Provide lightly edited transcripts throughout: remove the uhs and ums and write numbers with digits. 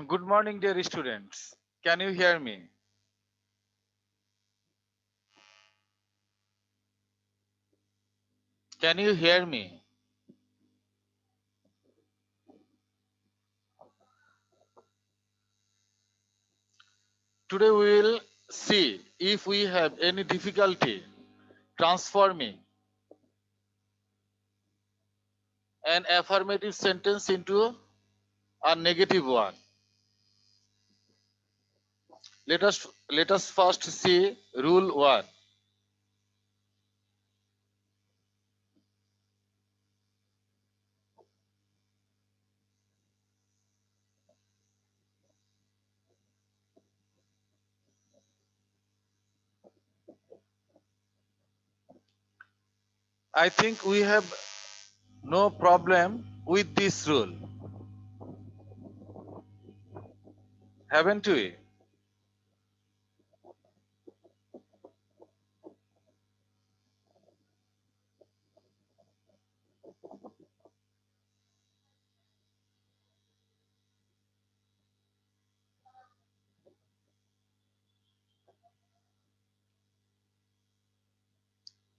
Good morning, dear students. Can you hear me? Can you hear me? Today we will see if we have any difficulty transforming an affirmative sentence into a negative one. Let us first see rule 1. I think we have no problem with this rule, haven't we?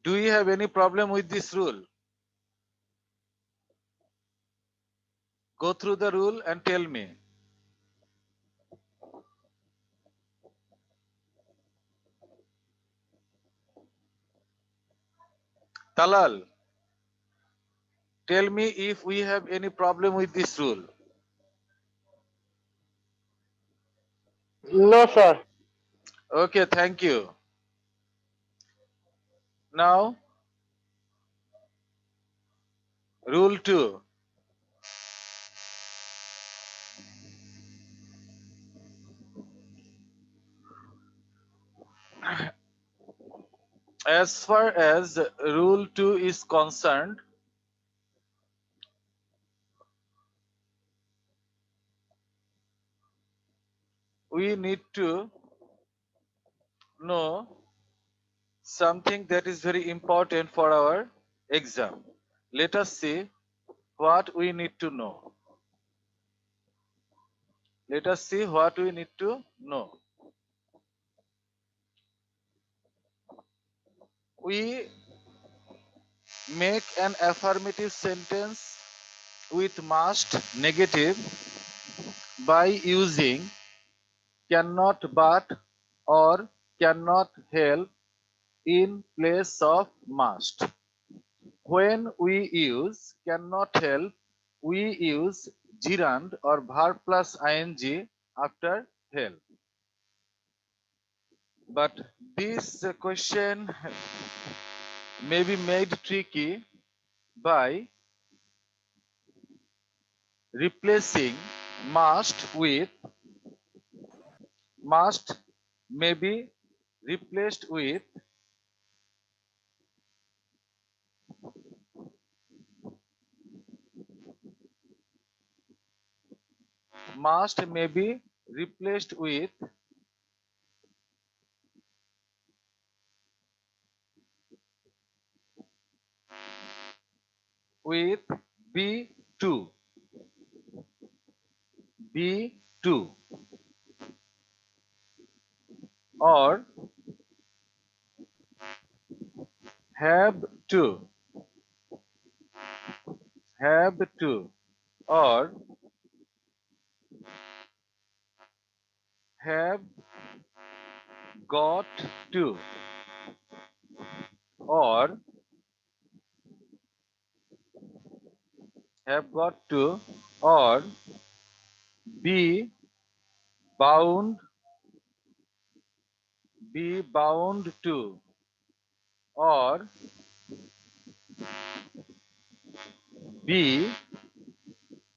Do you have any problem with this rule? Go through the rule and tell me. Talal, tell me if we have any problem with this rule. No, sir. Okay, thank you. Now, rule 2. As far as rule 2 is concerned, we need to know something that is very important for our exam. Let us see what we need to know. Let us see what we need to know. We make an affirmative sentence with must negative by using cannot but or cannot help in place of must. When we use cannot help, we use gerund or verb plus ing after help. But this question may be made tricky by replacing must may be replaced with must may be replaced with be to or have to or have got to or have got to or be bound to or be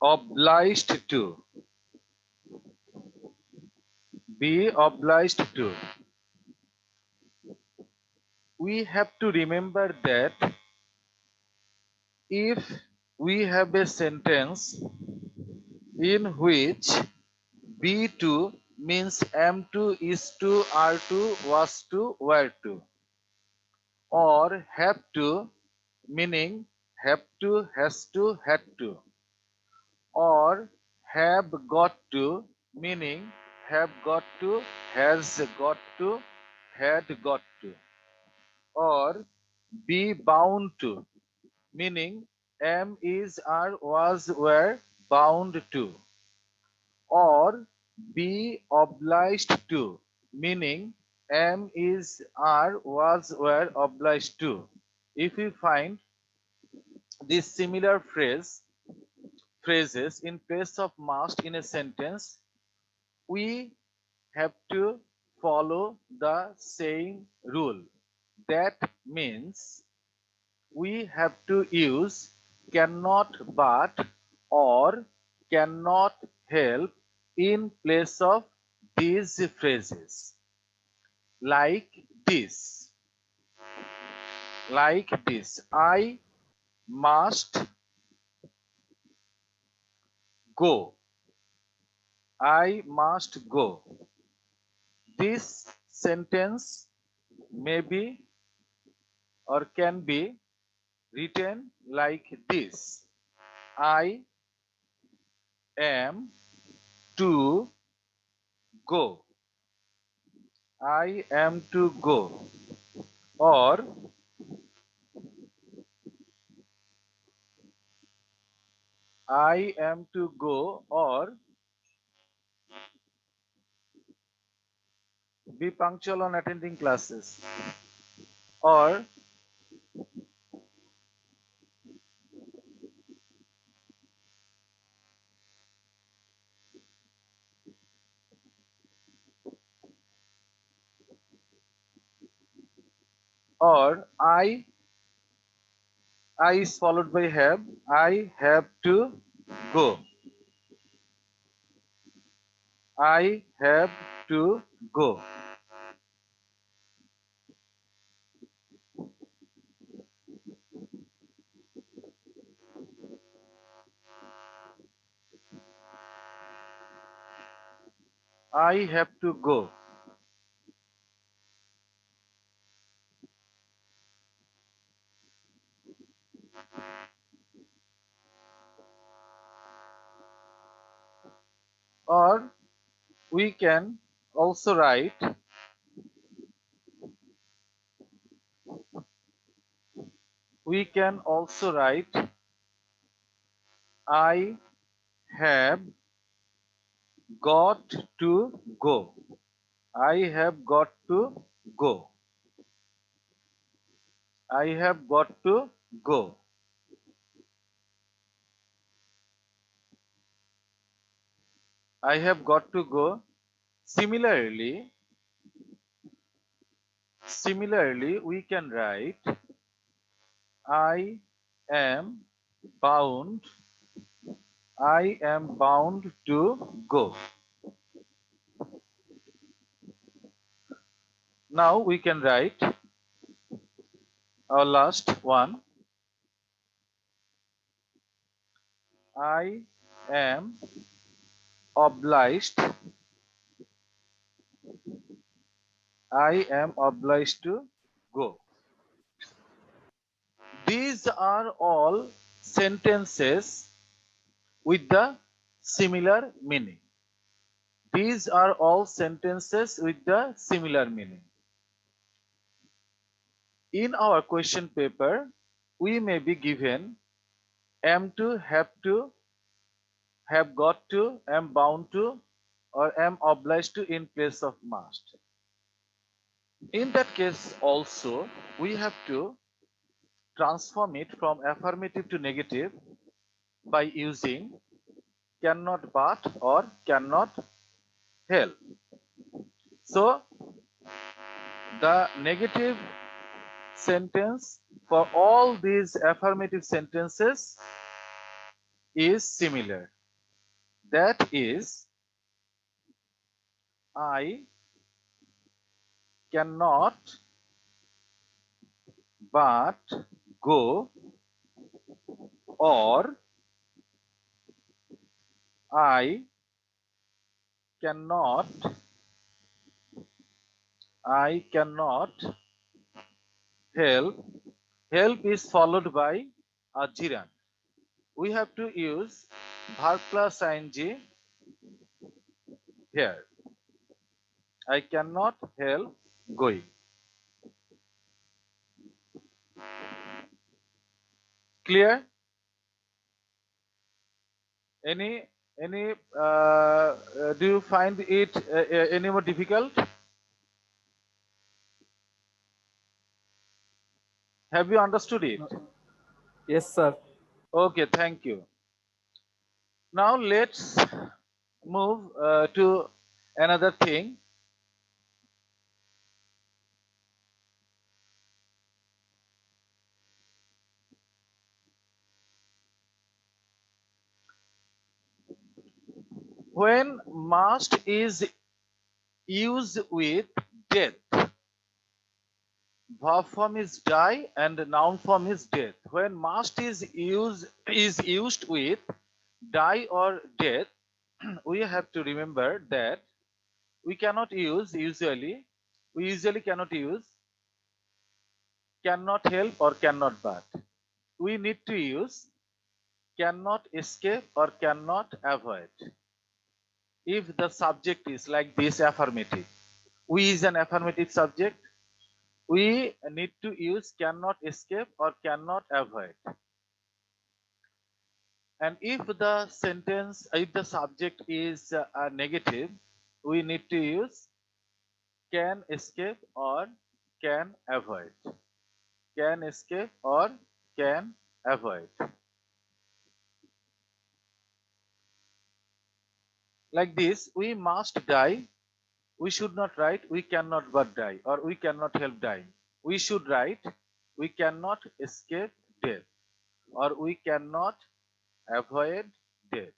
obliged to we have to remember that if we have a sentence in which be to means am to, is to, are to, was to, were to, or have to meaning have to, has to, had to, or have got to, meaning have got to, has got to, had got to. Or be bound to, meaning am, is, are, was, were bound to. Or be obliged to, meaning am, is, are, was, were obliged to. If we find these similar phrases in place of must in a sentence, we have to follow the same rule. That means we have to use cannot but or cannot help in place of these phrases. Like this. Like this. I must go. I must go. This sentence may be or can be written like this. I am to go. I am to go. Or I am to go, or be punctual on attending classes. Or I is followed by have. I have to go. I have to go. I have to go. Or we can also write I have got to go. I have got to go. I have got to go. I have got to go. Similarly, we can write I am bound. I am bound to go. Now we can write our last one. I am obliged. I am obliged to go. These are all sentences with the similar meaning. These are all sentences with the similar meaning. In our question paper, we may be given am to, have got to, am bound to, or am obliged to in place of must. In that case also, we have to transform it from affirmative to negative by using cannot but or cannot help. So the negative sentence for all these affirmative sentences is similar. That is, I cannot but go, or I cannot help. Help is followed by a gerund. We have to use verb plus ing here. I cannot help going. Clear? Any do you find it any more difficult? Have you understood it? Yes, sir. Okay, thank you. Now let's move to another thing. When must is used with death, verb form is die and noun form is death. When must is used with die or death, we have to remember that we cannot use we usually cannot use cannot help or cannot but. We need to use cannot escape or cannot avoid. If the subject is like this affirmative, we is an affirmative subject, we need to use cannot escape or cannot avoid. And if the subject is a negative, we need to use can escape or can avoid. Can escape or can avoid. Like this, we must die. We should not write we cannot but die or we cannot help dying. We should write we cannot escape death or we cannot avoid death.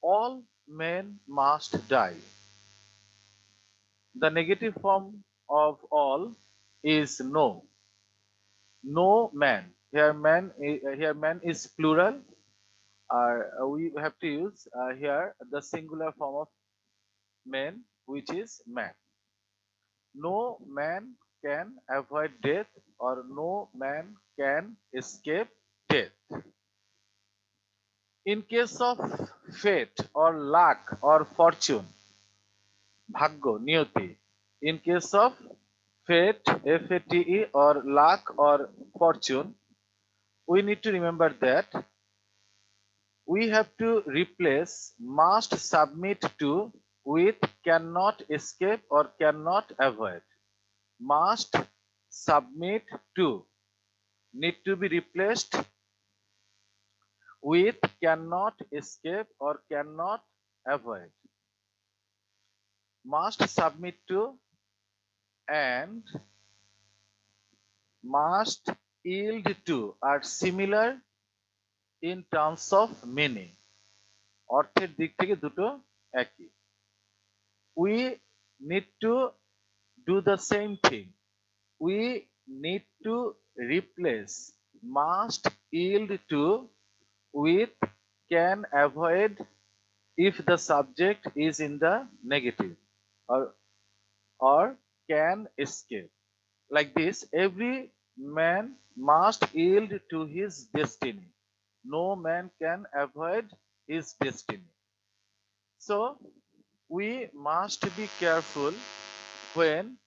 All men must die. The negative form of all is no. No man. Here man is plural. We have to use here the singular form of men, which is man. No man can avoid death or no man can escape death. In case of fate or luck or fortune, bhagyo, niyati. In case of fate, F-A-T-E, or luck or fortune, we need to remember that we have to replace must submit to with cannot escape or cannot avoid. Must submit to need to be replaced with cannot escape or cannot avoid. Must submit to and must yield to are similar in terms of meaning. অর্থের দিক থেকে দুটো একই. We need to do the same thing. We need to replace must yield to with can avoid if the subject is in the negative or or can escape. Like this, every man must yield to his destiny. No man can avoid his destiny. So we must be careful when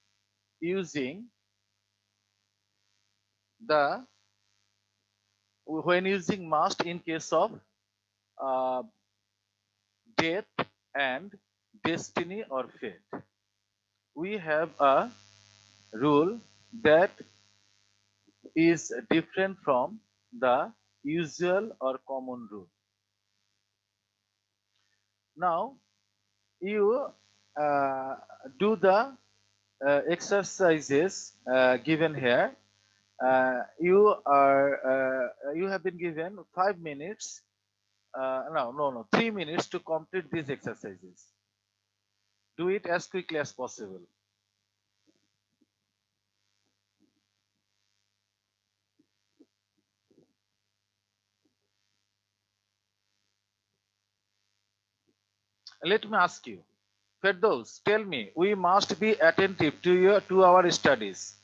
using the when using must in case of uh, death and destiny or fate. We have a rule that is different from the usual or common rule. Now you uh, do the exercises given here. You have been given 5 minutes. No, 3 minutes to complete these exercises. Do it as quickly as possible. Let me ask you, Firdaus, tell me, we must be attentive to our studies.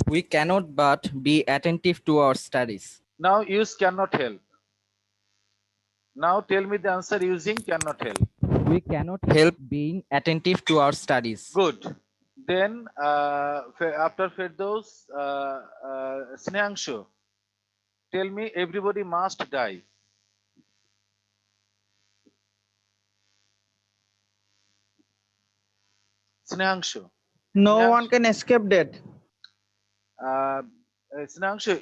We cannot but be attentive to our studies. Now use cannot help. Now tell me the answer using cannot help. We cannot help being attentive to our studies. Good. Then after Firdaus, Snehangshu, tell me everybody must die. Snehangshu. No one can escape death. Uh, Snehangshu,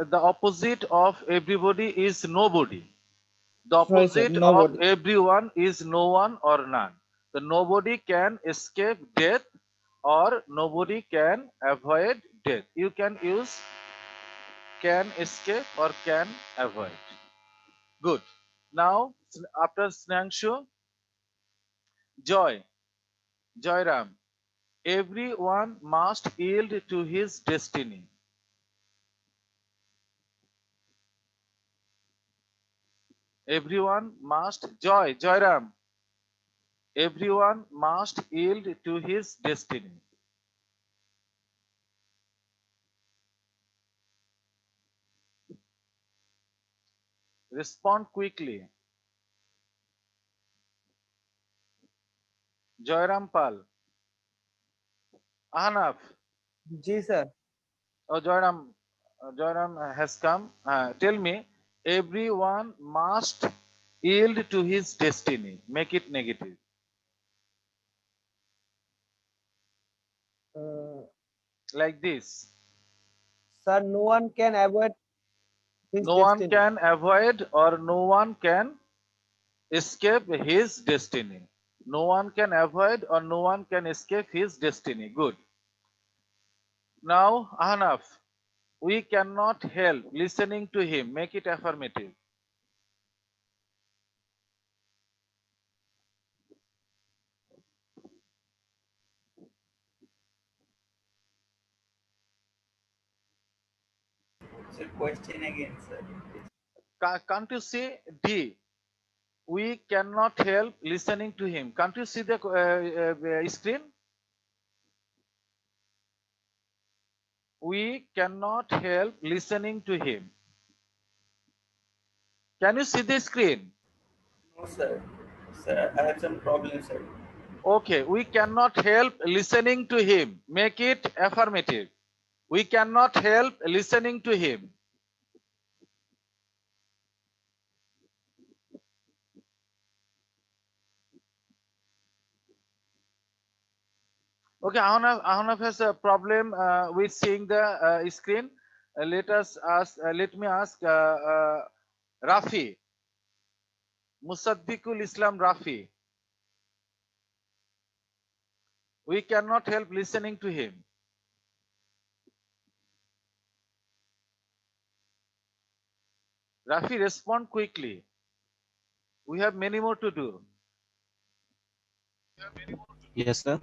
the opposite of everybody is nobody. The Sorry, sir. opposite of Nobody. everyone is no one or none. The nobody can escape death or nobody can avoid death. You can use can escape or can avoid. Good. Now, after Snangshu, Joy, Joyram. Everyone must yield to his destiny. Everyone must, Joyram. Everyone must yield to his destiny. Respond quickly. Joyram Pal. Ahnaf. Ji, sir. Oh, Joyram has come. Tell me, everyone must yield to his destiny. Make it negative. Like this. Sir, no one can avoid his No one destiny. can avoid or no one can escape his destiny. No one can avoid or no one can escape his destiny. Good. Now, Ahnaf, we cannot help listening to him. Make it affirmative. So question again, sir. Can't you see D? We cannot help listening to him. Can't you see the screen? We cannot help listening to him. Can you see the screen? No, sir. Sir, I have some problem, sir. Okay, we cannot help listening to him. Make it affirmative. We cannot help listening to him. Okay, Ahnaf has a problem with seeing the screen. Let me ask Rafi, Musaddiqul Islam Rafi. We cannot help listening to him. Rafi, respond quickly. We have many more to do. Yes, sir.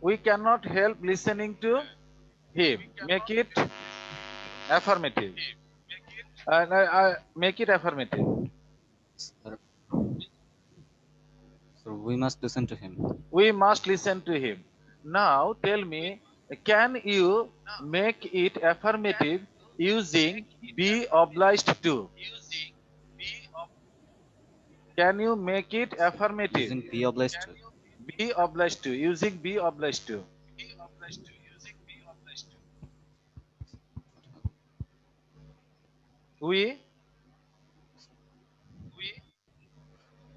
We cannot help listening to him. Make it affirmative. Make it affirmative. Sir. So we must listen to him. We must listen to him. Now tell me, can you make it affirmative using be obliged to? Can you make it affirmative? Using be obliged to. Be obliged to. Using be obliged to. We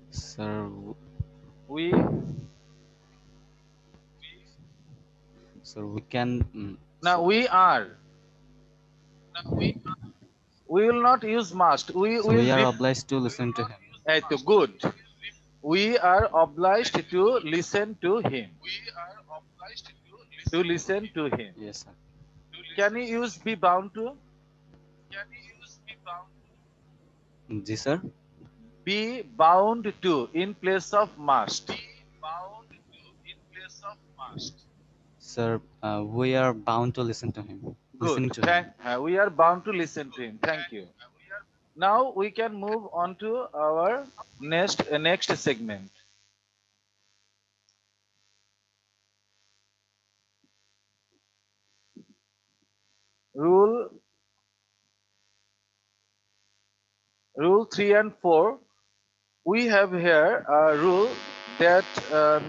Sir. we So we can. now we are. We will not use must. We So will we are be obliged to listen to him. good. We are obliged to listen to him. To listen to him. Yes, sir. Can you use be bound to? Ji, sir. Be bound to in place of must. Sir, we are bound to listen to him. Good. Listening to him. We are bound to listen to him. Thank you. Now we can move on to our next segment. Rule 3 and 4, we have here a rule that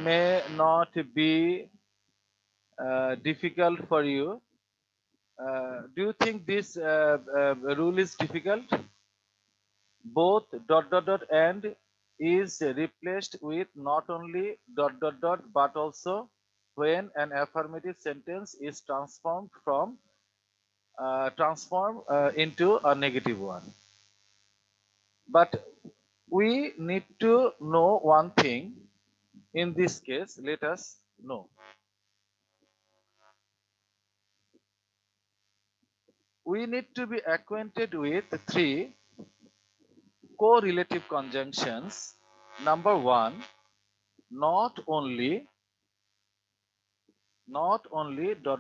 may not be difficult for you. Do you think this rule is difficult? Both dot dot dot and is replaced with not only dot dot dot but also when an affirmative sentence is transformed into a negative one. But we need to know one thing. In this case, let us know. We need to be acquainted with three correlative conjunctions. Number one, not only dot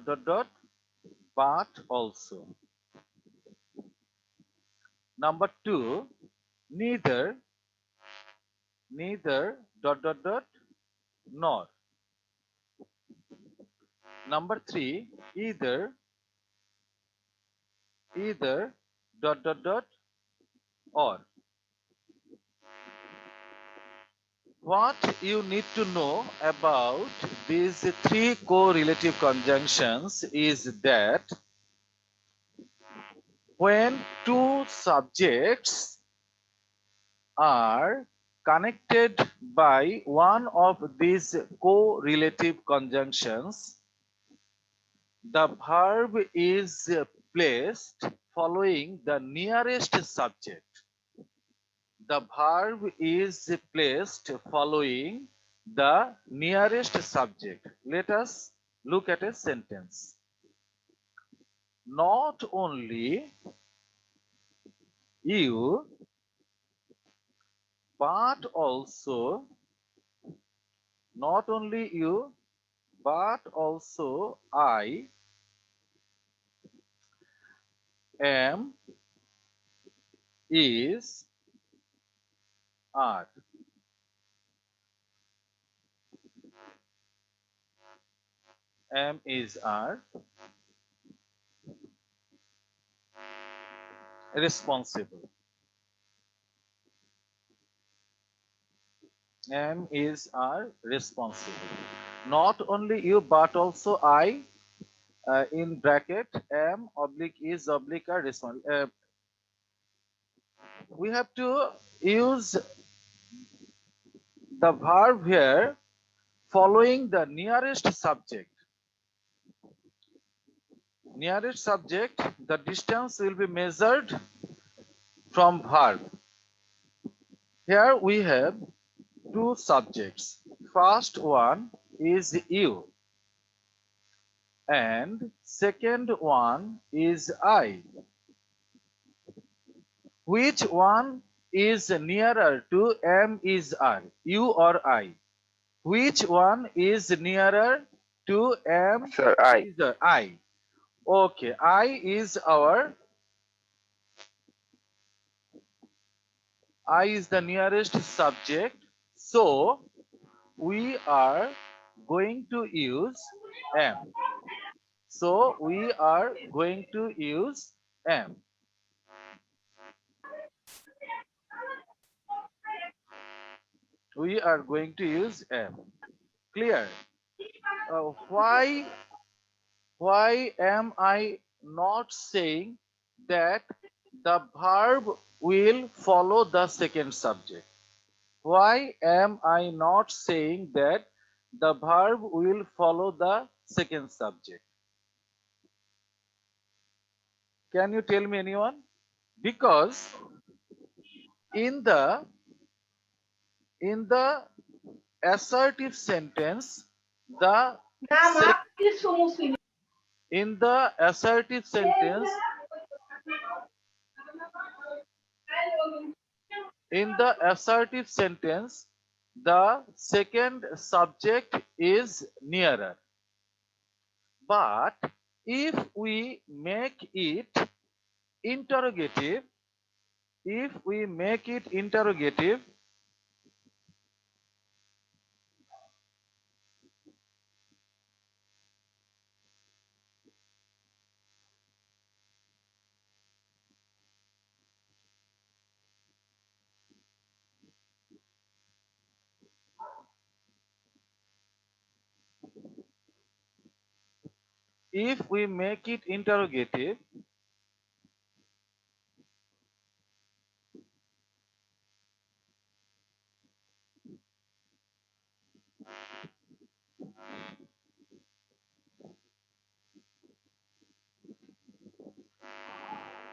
dot dot but also. Number two, neither dot dot dot nor. Number three, either dot dot dot or. What you need to know about these three correlative conjunctions is that when two subjects are connected by one of these correlative conjunctions, the verb is placed following the nearest subject. The verb is placed following the nearest subject. Let us look at a sentence. Not only you, but also, not only you, but also I am, is, are. Am, is, are responsible. Am, is, are responsible. Not only you, but also I, in bracket, am, oblique, is, oblique, are responsible. We have to use the verb here following the nearest subject. Nearest subject, the distance will be measured from verb. Here we have two subjects. First one is you and second one is I. Which one is nearer to am, is, are, you or I? Which one is nearer to am, Sir, I. is, are, I? Okay, I is the nearest subject, so we are going to use am. So we are going to use am. We are going to use am. Clear? Why am I not saying that the verb will follow the second subject? Why am I not saying that the verb will follow the second subject? Can you tell me, anyone? Because in the assertive sentence, the in the assertive sentence, the second subject is nearer. But if we make it interrogative, If we make it interrogative,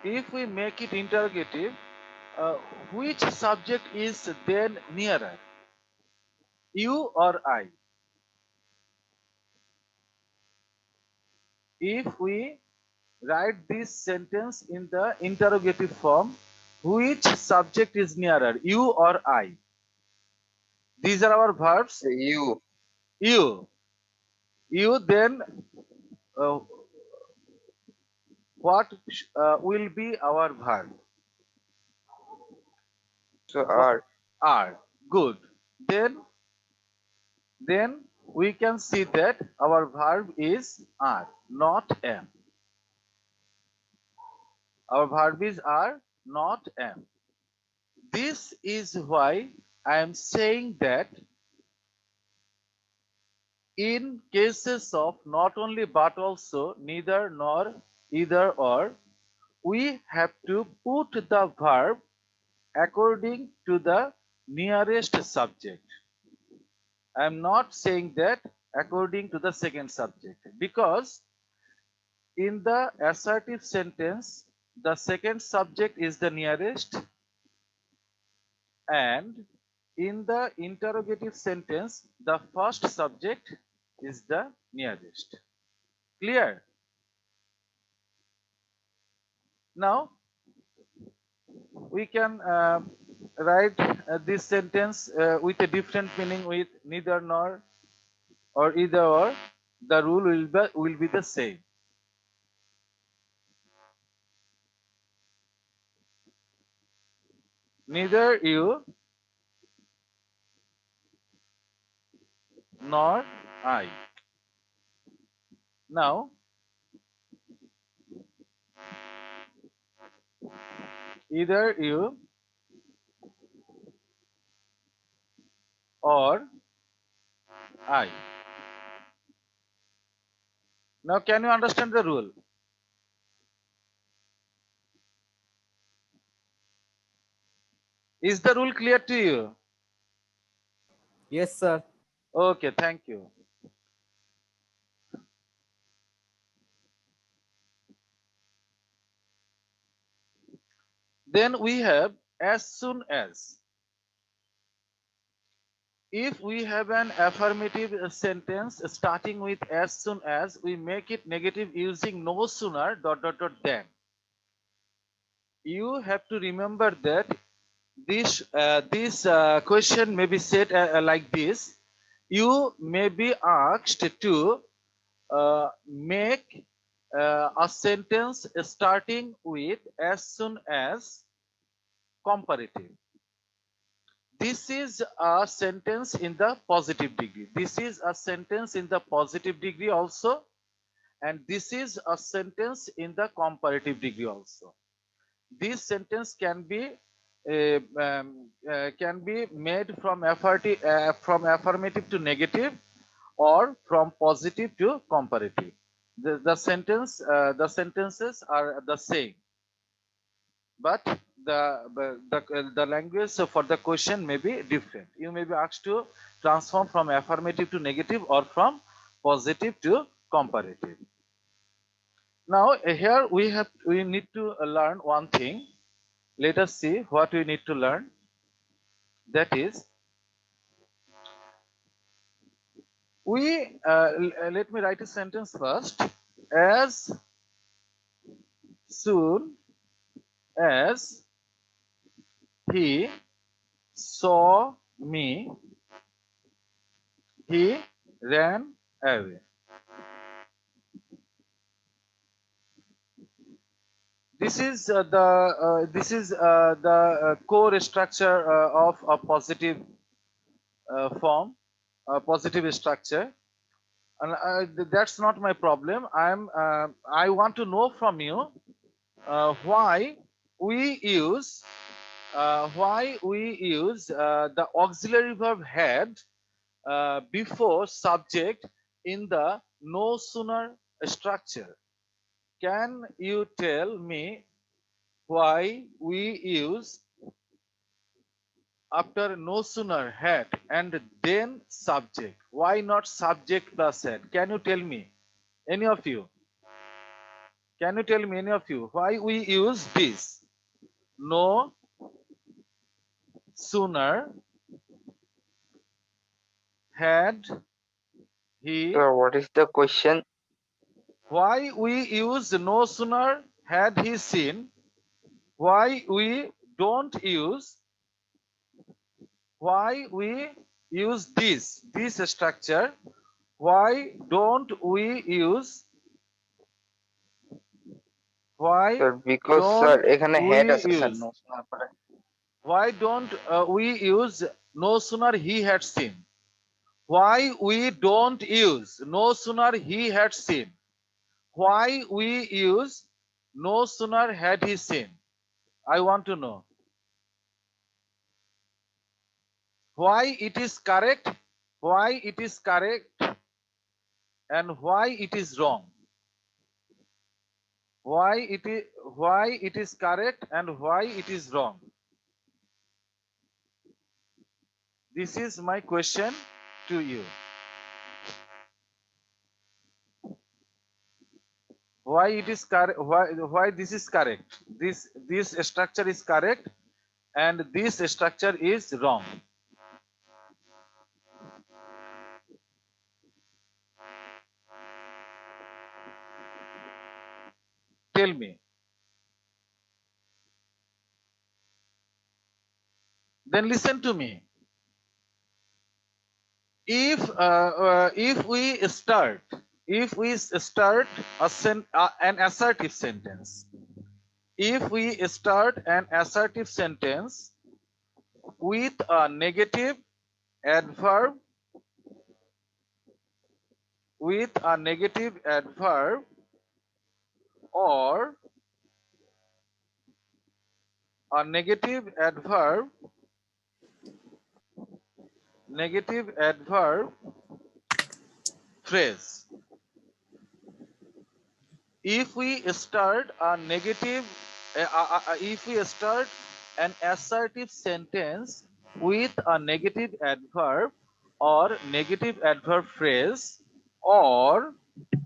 if we make it interrogative, which subject is then nearer, you or I? If we write this sentence in the interrogative form, which subject is nearer, you or I? These are our verbs. You. You. You, then uh, what will be our verb? So are. Are. Good. Then we can see that our verb is are, not am. Our verb is are, not am. This is why I am saying that in cases of not only but also neither nor either or, we have to put the verb according to the nearest subject. I am not saying that according to the second subject, because in the assertive sentence the second subject is the nearest, and in the interrogative sentence the first subject is the nearest. Clear? Now we can write this sentence with a different meaning, with neither nor or either or. The rule will be the same. Neither you nor I. Now either you or I. Now can you understand the rule? Is the rule clear to you? Yes, sir. Okay, thank you. Then we have as soon as. If we have an affirmative sentence starting with as soon as, we make it negative using no sooner ... than. You have to remember that this question may be said like this. You may be asked to make a sentence starting with as soon as comparative. This is a sentence in the positive degree. This is a sentence in the positive degree also, and this is a sentence in the comparative degree also. This sentence can be made from affirmative to negative, or from positive to comparative. The sentences are the same, but the language for the question may be different. You may be asked to transform from affirmative to negative, or from positive to comparative. Now here we need to learn one thing. Let us see what we need to learn. That is, let me write a sentence first. As soon as he saw me, he ran away. This is the core structure of a positive form, a positive structure, and that's not my problem. I want to know from you why we use the auxiliary verb had before subject in the no sooner structure. Can you tell me why we use after no sooner had and then subject? Why not subject plus had? Can you tell me? Any of you? Can you tell me, any of you, why we use this? No sooner had he. Sir, what is the question? Why we use no sooner had he seen? Why we don't use? Why we use this structure? Why don't we use? Why Sir, because sir don't এখানে head we আছে sir use? no শোনার পরে। Why don't we use no sooner he had seen? Why we don't use no sooner he had seen? Why we use no sooner had he seen? I want to know why it is correct, why it is correct, and why it is wrong. Why it is correct and why it is wrong. This is my question to you. Why it is correct? Why this is correct? This structure is correct and this structure is wrong. Tell me. Then listen to me. If we start an assertive sentence, if we start an assertive sentence with a negative adverb, or a negative adverb phrase. If we start an assertive sentence with a negative adverb or negative adverb phrase, or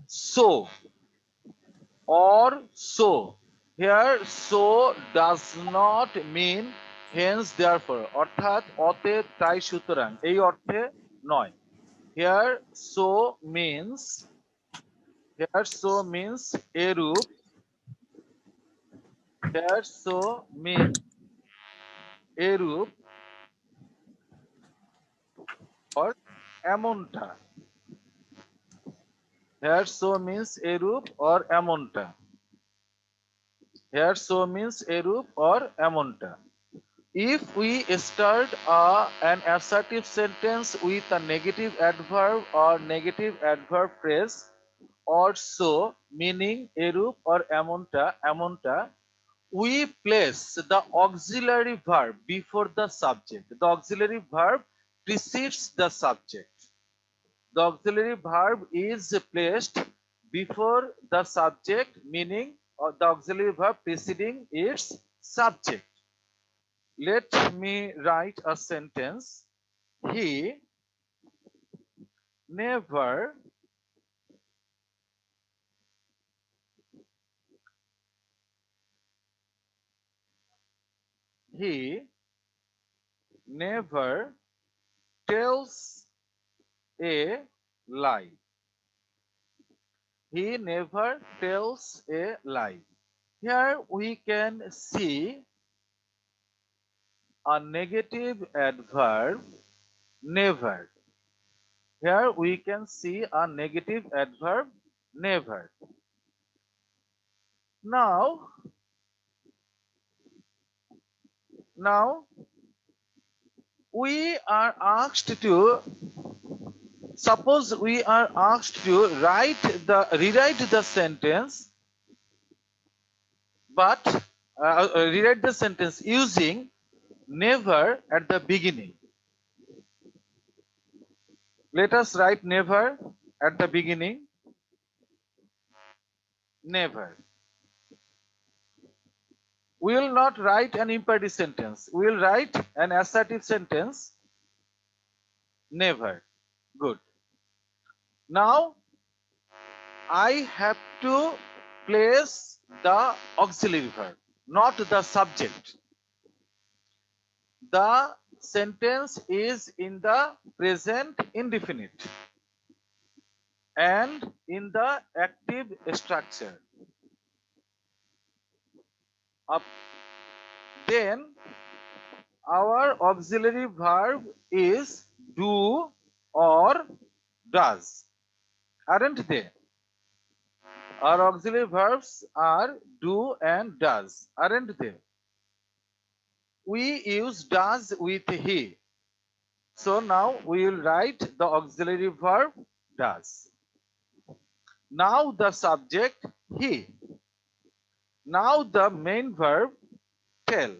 so, here so does not mean hence therefore, অর্থাৎ অতএব তাই সুতরাং এই অর্থে নয়. Here so means এরূপ. Here so means এরূপ or এমনটা. Here so means এরূপ or এমনটা. Here so means এরূপ or এমনটা. If we start an assertive sentence with a negative adverb or negative adverb phrase, or so meaning এরূপ or এমনটা, we place the auxiliary verb before the subject. The auxiliary verb precedes the subject. The auxiliary verb is placed before the subject, meaning the auxiliary verb preceding its subject. Let me write a sentence. He never tells a lie. He never tells a lie. Here we can see a negative adverb never. Here we can see a negative adverb never. Now we are asked to, suppose we are asked to rewrite the sentence, but rewrite the sentence using never at the beginning. Let us write never at the beginning. Never. We will not write an imperative sentence. We will write an assertive sentence. Never. Good. Now, I have to place the auxiliary verb, not the subject. The sentence is in the present indefinite and in the active structure. Then our auxiliary verb is do or does, aren't they? Our auxiliary verbs are do and does, aren't they? We use does with he. So now we will write the auxiliary verb does. Now the subject he. Now the main verb tell.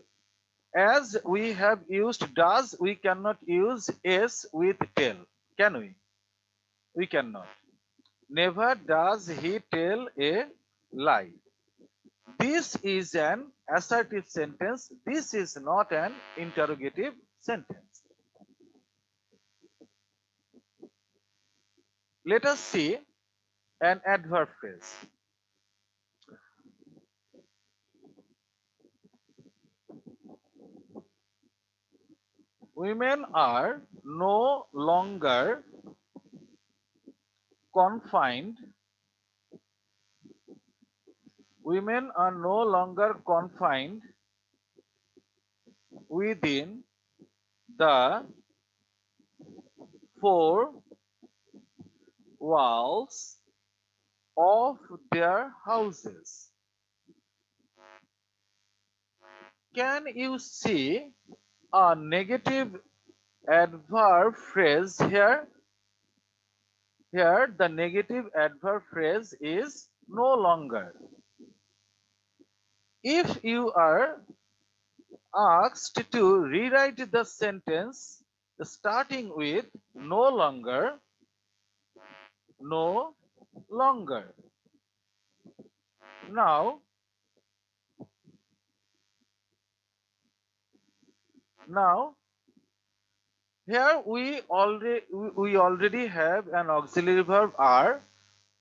As we have used does, we cannot use s with tell, can we? We cannot. Never does he tell a lie. This is an assertive sentence. This is not an interrogative sentence. Let us see an adverb phrase. Women are no longer confined. Women are no longer confined within the four walls of their houses. Can you see a negative adverb phrase here? Here the negative adverb phrase is no longer. If you are asked to rewrite the sentence starting with no longer, no longer. Now here we already have an auxiliary verb are.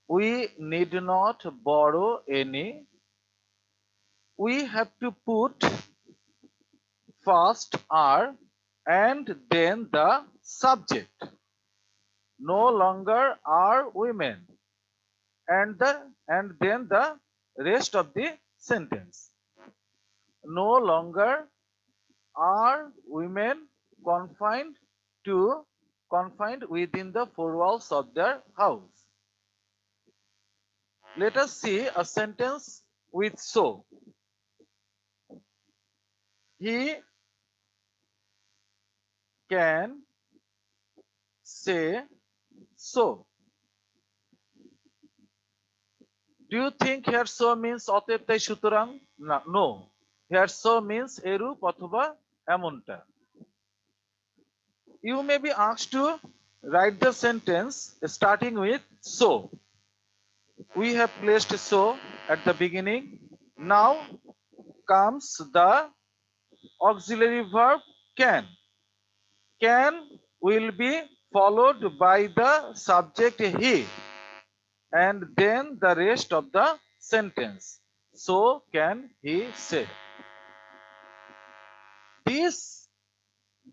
We need not borrow any. We have to put first are and then the subject. No longer are women, and then the rest of the sentence. No longer are women confined within the four walls of their house. Let us see a sentence with so. He can say so. Do you think here so means অতএব তাই সুতরাং? No. Here so means এরূপ অথবা এমনটা. You may be asked to write the sentence starting with so. We have placed so at the beginning. Now comes the auxiliary verb can. Can will be followed by the subject he and then the rest of the sentence. So can he say.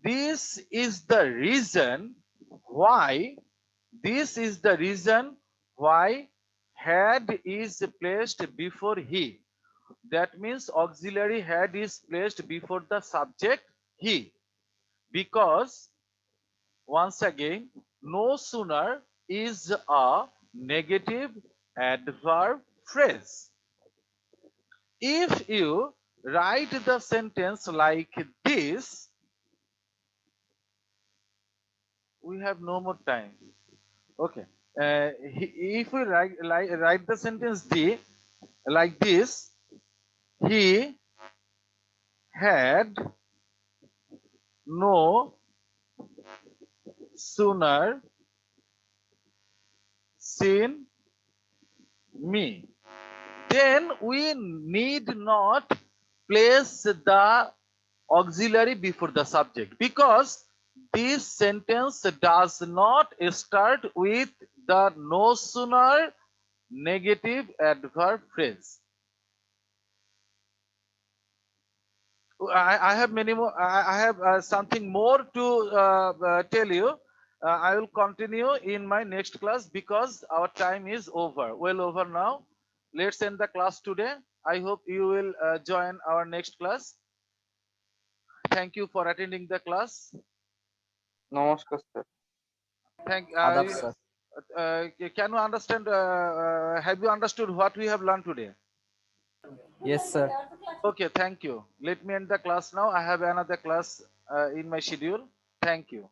This is the reason why had is placed before he. That means auxiliary had is placed before the subject he, because once again no sooner is a negative adverb phrase. If you write the sentence like this, we have no more time. Okay. If we write the sentence like this, he had no sooner seen me. then we need not place the auxiliary before the subject, because this sentence does not start with the no sooner negative adverb phrase. I have many more. I have something more to tell you. I will continue in my next class because our time is over. Well over now. Let's end the class today. I hope you will join our next class. Thank you for attending the class. Namaskar, sir. Thank. Adab, sir. Can you understand? Have you understood what we have learned today? Yes, sir. Okay. Thank you. Let me end the class now. I have another class in my schedule. Thank you.